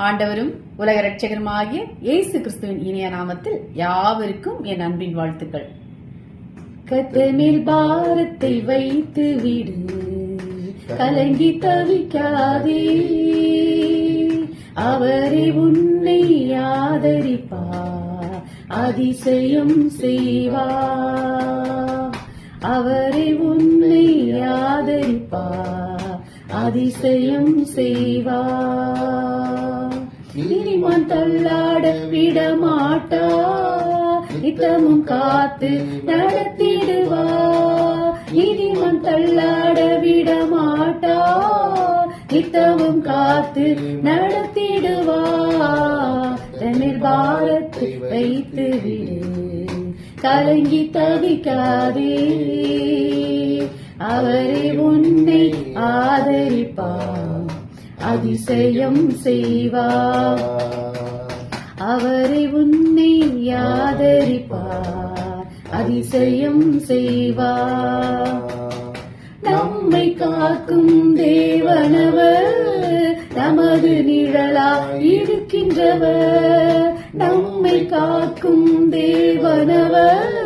ஆண்டவரும் உலக இரட்சகருமாகிய இயேசு கிறிஸ்துவின் இனிய நாமத்தில் யாவருக்கும் என் அன்பின் வாழ்த்துக்கள். கர்த்தர் மேல் பாரத்தை வைத்து விடு, கலங்கி தவிக்காதே, அவரே உன்னை ஆதரிப்பார், அதிசயம் செய்வார். அவரே உன்னை ஆதரிப்பார், அதிசயம் செய்வார். நீதிமான் தள்ளாட விடமாட்டா, நித்தமும் காத்து நடத்திடுவா. நீதிமான் தள்ளாட விடமாட்டா, நித்தமும் காத்து நடத்திடுவா. தன்னில் பாரத்தை வைத்து விடு, கலங்கி தவிக்காதே, அவரே உன்னை ஆதரிப்பார், அதிசயம் செய்வார். அவரே உன்னை ஆதரிப்பார், அதிசயம் செய்வார். நம்மை காக்கும் தேவனவர், நமது நிழலா இருக்கின்றவர். நம்மை காக்கும் தேவனவர்,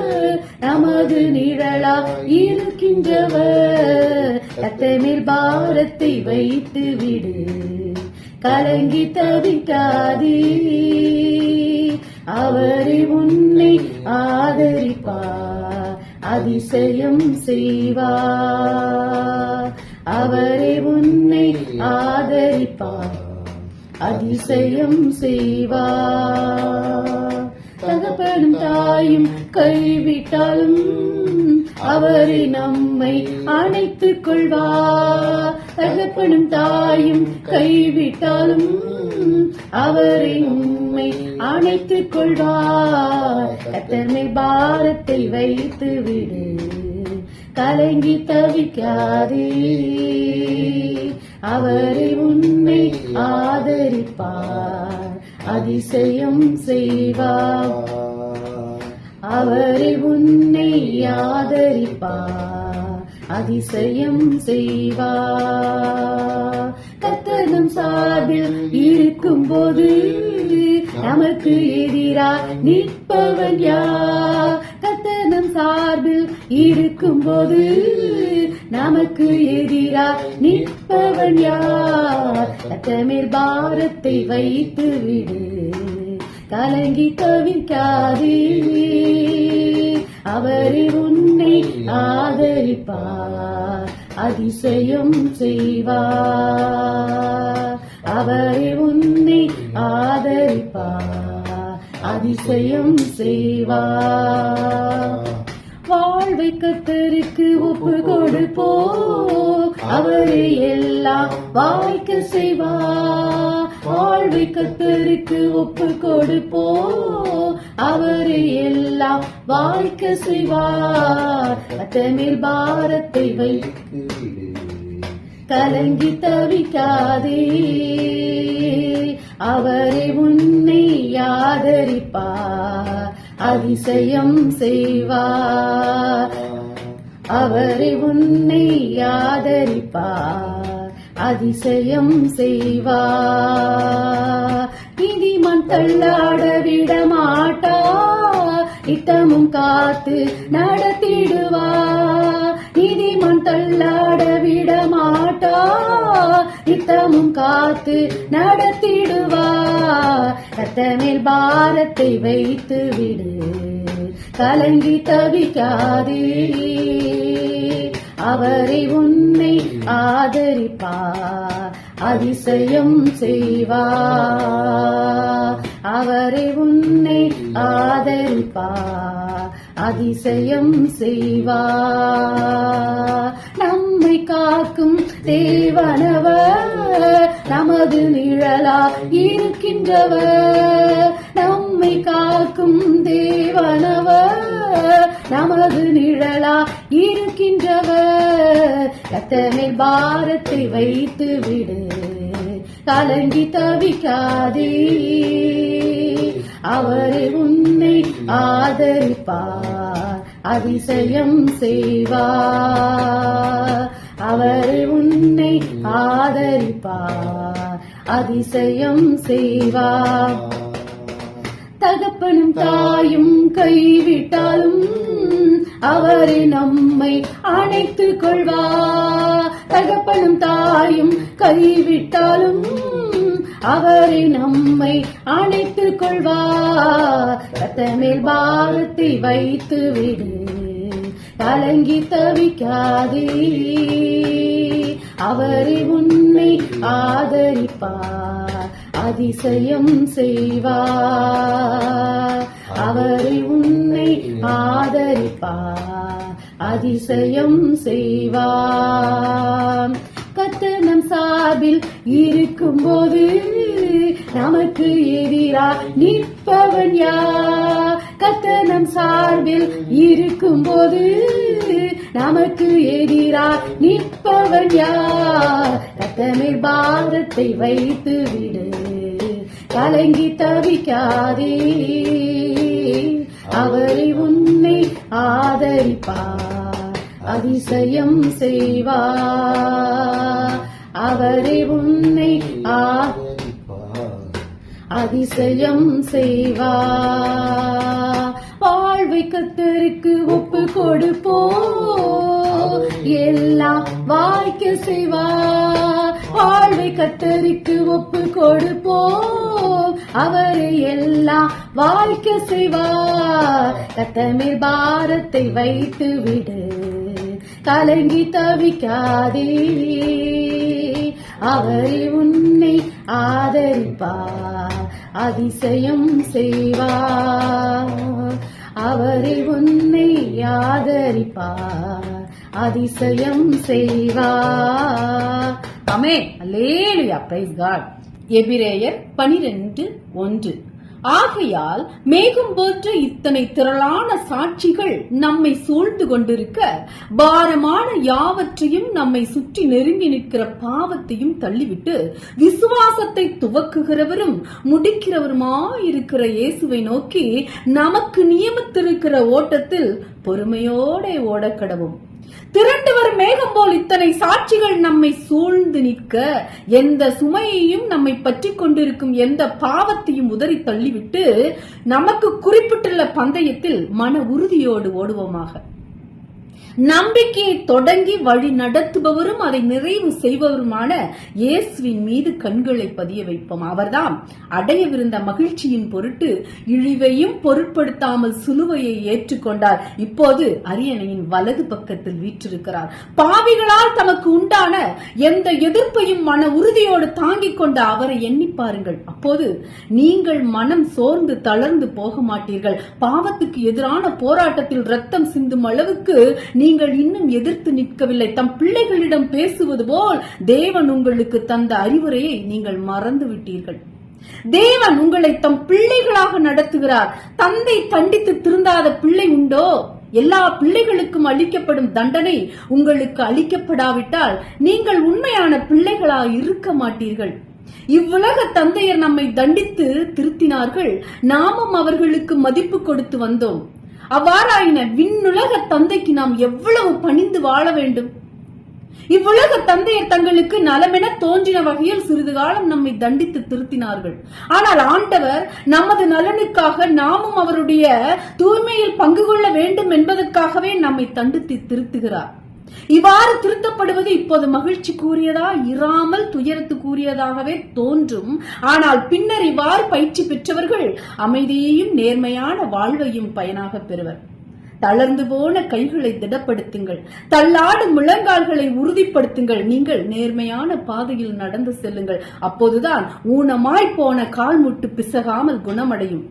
நமது நிழலா இருக்கின்றவர். கர்த்தர் பாரத்தை வைத்து விடு, கலங்கி தவிக்காதே, அவரே உன்னை ஆதரிப்பார், அதிசயம் செய்வார். அவரே உன்னை ஆதரிப்பார், அதிசயம் செய்வார். தகப்பனும் தாயும் கைவிட்டாலும் அவரே நம்மை அணைத்துக் கொள்வார். தகப்பனும் தாயும் கைவிட்டாலும் அவரே உம்மை அணைத்துக் கொள்வார். கர்த்தர் மேல் பாரத்தை வைத்து விடு, கலங்கி தவிக்காதே, அவரே உன்னை ஆதரிப்பார், அதிசயம் செய்வார். அவரே உன்னை ஆதரிப்பார், அதிசயம் செய்வார். கர்த்தர் நம் சார்பில் இருக்கும் போது நமக்கு எதிராக நிற்பவன் யார்? கர்த்தர் நம் சார்பில் இருக்கும் போது நமக்கு எதிராக நிற்பவன் யார்? கர்த்தர் மேல் பாரத்தை வைத்து விடு, கலங்கி தவிக்காதே, அவரே உன்னை ஆதரிப்பார், அதிசயம் செய்வார். அவரே உன்னை ஆதரிப்பார், அதிசயம் செய்வார். வாழ்வை கர்த்தருக்கு ஒப்பு கொடுப்போம், அவரே எல்லாம் வாய்க்க செய்வார். வாழ்வை கர்த்தருக்கு ஒப்பு கொடுப்போம், அவரே எல்லாம் வாய்க்க செய்வார். கர்த்தர் மேல் பாரத்தை வைத்து கலங்கி தவிக்காதே, அவரே உன்னை ஆதரிப்பார், அதிசயம் செய்வார். அவரே உன்னை ஆதரிப்பார், அதிசயம் செய்வார். நீதிமான் தள்ளாட விடமாட்டா, நித்தமும் காத்து நடத்திடுவார். நீதிமான் தள்ளாட விடமாட்டா, நித்தமும் காத்து நடத்திடுவார். கர்த்தர் மேல் பாரத்தை வைத்து விடு, கலங்கி தவிக்காதே, அவரே உன்னை ஆதரிப்பார், அதிசயம் செய்வார். அவரே உன்னை ஆதரிப்பார், அதிசயம் செய்வார். நம்மை காக்கும் தேவனவர், நமது நிழலா இருக்கின்றவர். நம்மை காக்கும் தேவனவர், நமது நிழலா இருக்கின்றவர். கர்த்தர் மேல் பாரத்தை வைத்து விடு, கலங்கி தவிக்காதே, அவரே உன்னை ஆதரிப்பார், அதிசயம் செய்வார். அவரே உன்னை ஆதரிப்பார், அதிசயம் செய்வார். தகப்பனும் தாயும் கைவிட்டாலும் அவரே நம்மை அணைத்துக் கொள்வார். தகப்பனும் தாயும் கைவிட்டாலும் அவரே நம்மை அணைத்துக் கொள்வார். கர்த்தர் பாரத்தை வைத்து விடு, கலங்கி தவிக்காதே. அவரே உன்னை ஆதரிப்பார், அதிசயம் செய்வார். அவரை உன்னை ஆதரிப்பார், அதிசயம் செய்வார். கர்த்தர் நம் சார்பில் இருக்கும்போது நமக்கு எதிராக நிற்பவன் யார்? கர்த்தர் நம் சார்பில் இருக்கும்போது நமக்கு எதிராக நிற்பவன் யார்? கர்த்தர் பாரத்தை வைத்து விடு, கலங்கி தவிக்காதே. அவரை உன்னை ஆதரிப்பார், அதிசயம் செய்வார். அவரை உன்னை அதிசயம் செய்வார். வாழ்வை கர்த்தருக்கு ஒப்பு கொடுப்போம், எல்லாம் வாய்க்க செய்வார். வாழ்வை கர்த்தருக்கு ஒப்பு கொடுப்போம், அவரை எல்லாம் வாய்க்க செய்வார். கர்த்தர் பாரத்தை வைத்து விடு, கலங்கி தவிக்காதே. அவரை உன்னை ஆதரிப்பார், அதிசயம் செய்வார். அவரை உன்னை ஆதரிப்பார், அதிசயம் செய்வார். ஆமென். அல்லேலூயா. Praise God. எபிரேயர் 12:1. ஆகையால் மேகம் போன்ற இத்தனை திரளான சாட்சிகள் நம்மை சூழ்ந்து கொண்டிருக்க, பாரமான யாவற்றையும் நம்மை சுற்றி நெருங்கி நிற்கிற பாவத்தையும் தள்ளிவிட்டு, விசுவாசத்தை துவக்குகிறவரும் முடிக்கிறவருமாயிருக்கிற இயேசுவை நோக்கி நமக்கு நியமித்திருக்கிற ஓட்டத்தில் பொறுமையோட ஓடக்கடவும். திரண்டு வரும் மேகம் போல் இத்தனை சாட்சிகள் நம்மை சூழ்ந்து நிற்க, எந்த சுமையையும் நம்மை பற்றி கொண்டிருக்கும் எந்த பாவத்தையும் உதறி தள்ளிவிட்டு, நமக்கு குறிப்பிட்டுள்ள பந்தயத்தில் மன உறுதியோடு ஓடுவோமாக. நம்பிக்கையை தொடங்கி வழி நடத்துபவரும் அதை நிறைவு செய்பவருமான இயேசுவின் மீது கண்களை பதிய வைப்போம். அவர்தான் அடையவிருந்த மகிழ்ச்சியின் பொருட்டு இழிவையும் பொருட்படுத்தாமல் சிலுவையை ஏற்றுக்கொண்டார். இப்போது அரியணையின் வலது பக்கத்தில் வீற்றிருக்கிறார். பாவிகளால் தமக்கு உண்டான எந்த எதிர்ப்பையும் மன உறுதியோடு தாங்கிக் கொண்ட அவரை எண்ணி பாருங்கள். அப்போது நீங்கள் மனம் சோர்ந்து தளர்ந்து போக மாட்டீர்கள். பாவத்துக்கு எதிரான போராட்டத்தில் ரத்தம் சிந்தும் அளவுக்கு நீங்கள் இன்னும் எதிர்த்து நிற்கவில்லை. தம் பிள்ளைகளிடம் பேசுவது போல் தேவன் உங்களுக்கு தந்த அறிவுரையை நீங்கள் மறந்து விட்டீர்கள். தேவன் உங்களை தம் பிள்ளைகளாக நடத்துகிறார். தந்தை தண்டித்து திருந்தாத பிள்ளை உண்டோ? எல்லா பிள்ளைகளுக்கும் அளிக்கப்படும் தண்டனை உங்களுக்கு அளிக்கப்படாவிட்டால் நீங்கள் உண்மையான பிள்ளைகளாக இருக்க மாட்டீர்கள். இவ்வுலக தந்தையர் நம்மை தண்டித்து திருத்தினார்கள், நாமும் அவர்களுக்கு மதிப்பு கொடுத்து வந்தோம். அவ்வாறாயின விண்ணுலக தந்தைக்கு நாம் எவ்வளவு பணிந்து வாழ வேண்டும். இவ்வுலக தந்தையர் தங்களுக்கு நலமென தோன்றின வகையில் சிறிது காலம் நம்மை தண்டித்து திருத்தினார்கள். ஆனால் ஆண்டவர் நமது நலனுக்காக நாமும் அவருடைய தூய்மையில் பங்கு கொள்ள வேண்டும் என்பதற்காகவே நம்மை தண்டித்து திருத்துகிறார். இவ்வாறு திருத்தப்படுவது இப்போது மகிழ்ச்சிக்குரியதா இராமல் துயரத்துக்குரியதாகவே தோன்றும். ஆனால் பின்னர் இவ்வாறு பயிற்சி பெற்றவர்கள் அமைதியையும் நேர்மையான வாழ்வையும் பயனாக பெறுவர். தளர்ந்து போன கைகளை திடப்படுத்துங்கள், தள்ளாடும் முழங்கால்களை உறுதிப்படுத்துங்கள். நீங்கள் நேர்மையான பாதையில் நடந்து செல்லுங்கள். அப்போதுதான் ஊனமாய் போன கால்முட்டு பிசகாமல் குணமடையும்.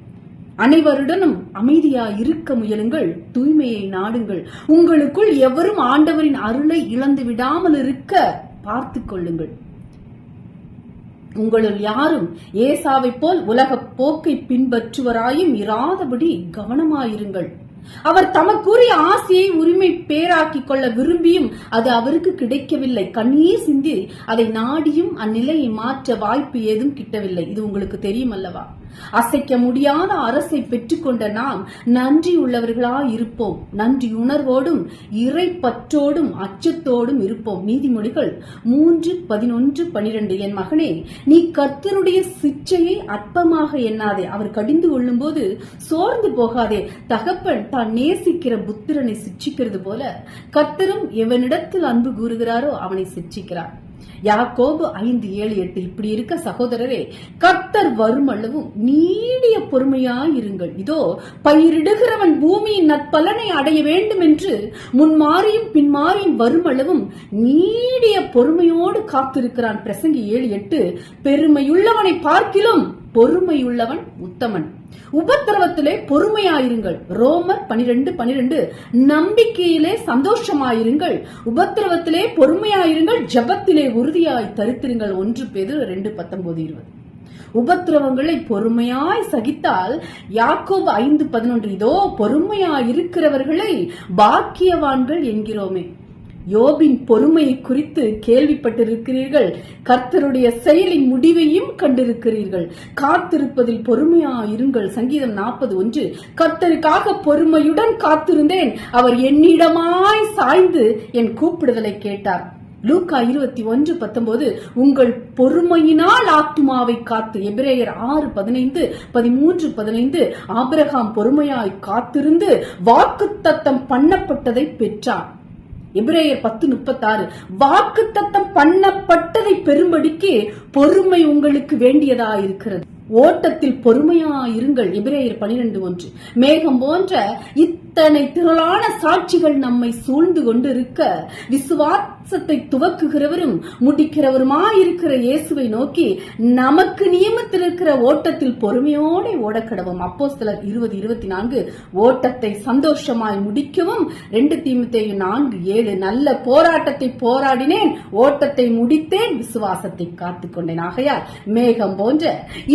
அனைவருடனும் அமைதியா இருக்க முயலுங்கள், தூய்மையை நாடுங்கள். உங்களுக்குள் எவரும் ஆண்டவரின் அருளை இழந்து விடாமல் இருக்க பார்த்துக் கொள்ளுங்கள். உங்களுள் யாரும் ஏசாவை போல் உலக போக்கை பின்பற்றுவராயும் இராதபடி கவனமாயிருங்கள். அவர் தமக்குரிய ஆசையை உரிமை பேராக்கிக் கொள்ள விரும்பியும் அது அவருக்கு கிடைக்கவில்லை. கண்ணீர் சிந்தி அதை நாடியும் அந்நிலையை மாற்ற வாய்ப்பு ஏதும் கிட்டவில்லை. இது உங்களுக்கு தெரியும் அல்லவா? அசைக்க முடியாத அரசை பெற்றுக்கொண்ட நாம் நன்றியுள்ளவர்களாய் இருப்போம். நன்றியுணர்வோடும் இறைப்பற்றோடும் அச்சத்தோடும் இருப்போம். நீதிமொழிகள் 3:11-12. என் மகனே, நீ கர்த்தருடைய சிட்சையை அற்பமாக எண்ணாதே. அவர் கடிந்து கொள்ளும் போது சோர்ந்து போகாதே. தகப்பன் தான் நேசிக்கிற புத்திரனை சிட்சிக்கிறது போல கர்த்தரும் எவனிடத்தில் அன்பு கூறுகிறாரோ அவனை சிட்சிக்கிறார். யாக்கோபு 5:7-8. இப்படி இருக்க சகோதரரே, கர்த்தர் வருமளவும் நீடிய பொறுமையாயிருங்கள். இதோ பயிரிடுகிறவன் பூமியின் நற்பலனை அடைய வேண்டும் என்று முன்மாறியும் பின்மாறியும் வருமளவும் நீடிய பொறுமையோடு காத்திருக்கிறான். பிரசங்கி 7:8. பெருமையுள்ளவனை பார்க்கிலும் பொறுமையுள்ளவன் உத்தமன். உபத்திரவத்திலே பொறுமையாயிருங்கள். ரோமர் 12:12. நம்பிக்கையிலே சந்தோஷமாயிருங்கள், உபத்திரவத்திலே பொறுமையாயிருங்கள், ஜெபத்திலே உறுதியாய் தரித்திருங்கள். 1 பேதுரு 2:19-20. உபத்திரவங்களை பொறுமையாய் சகித்தால் யாக்கோபு 5:11. இதோ பொறுமையாயிருக்கிறவர்களை பாக்கியவான்கள் என்கிறோமே. யோபின் பொறுமையை குறித்து கேள்விப்பட்டிருக்கிறீர்கள், கர்த்தருடைய செயலின் முடிவையும் கண்டிருக்கிறீர்கள். காத்திருப்பதில் பொறுமையாயிருங்கள். சங்கீதம் 40:1. கர்த்தருக்காக பொறுமையுடன் காத்திருந்தேன், அவர் என்னிடமாய் சாய்ந்து என் கூப்பிடுதலை கேட்டார். லூக்கா 21:19. உங்கள் பொறுமையினால் ஆத்துமாவை காத்து. எபிரேயர் 6:15-13-15. ஆபிரகாம் பொறுமையாய் காத்திருந்து வாக்குத்தத்தம் பண்ணப்பட்டதை பெற்றார். எபிரேயர் 10:36. வாக்குத்தத்தம் பண்ணப்பட்டதை பெறும்படிக்கு பொறுமை உங்களுக்கு வேண்டியதாயிருக்கிறது. ஓட்டத்தில் பொறுமையாயிருங்கள். எபிரேயர் 12:1. மேகம் போன்ற இத்தனை திரளான சாட்சிகள் நம்மை சூழ்ந்து கொண்டு இருக்க விசுவாசத்தை துவக்குகிறவரும் முடிக்கிறவருமாயிருக்கிற இயேசுவை நோக்கி நமக்கு நியமித்திருக்கிற ஓட்டத்தில் பொறுமையோட ஓடக்கடவும். அப்போஸ்தலர் 20:24. ஓட்டத்தை சந்தோஷமாய் முடிக்கவும். 2 தீமோத்தேயு 4:7. நல்ல போராட்டத்தை போராடினேன், ஓட்டத்தை முடித்தேன், விசுவாசத்தை காத்துக்கொண்டேன். ஆகையால் மேகம் போன்ற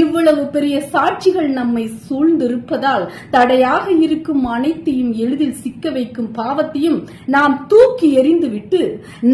இவ்வளவு பெரிய சாட்சிகள் நம்மை சூழ்ந்திருப்பதால் தடையாக இருக்கும் அனைத்தையும் எளிதில் சிக்க வைக்கும் பாவத்தையும் நாம் தூக்கி எறிந்துவிட்டு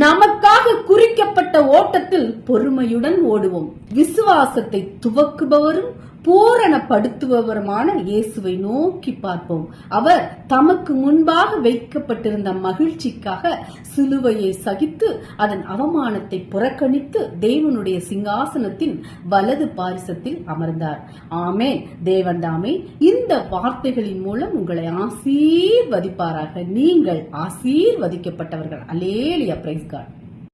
நமக்காக குறிக்கப்பட்ட ஓட்டத்தில் பொறுமையுடன் ஓடுவோம். விசுவாசத்தை துவக்குபவரும் பூரணப்படுத்துபவருமான இயேசுவை நோக்கி பார்ப்போம். அவர் தமக்கு முன்பாக வைக்கப்பட்டிருந்த மகிழ்ச்சிக்காக சிலுவையை சகித்து அதன் அவமானத்தை புறக்கணித்து தேவனுடைய சிங்காசனத்தின் வலது பாரிசத்தில் அமர்ந்தார். ஆமென். தேவன் தாமே இந்த வார்த்தைகளின் மூலம் உங்களை ஆசீர்வதிப்பாராக. நீங்கள் ஆசீர்வதிக்கப்பட்டவர்கள். அல்லேலூயா. Praise God.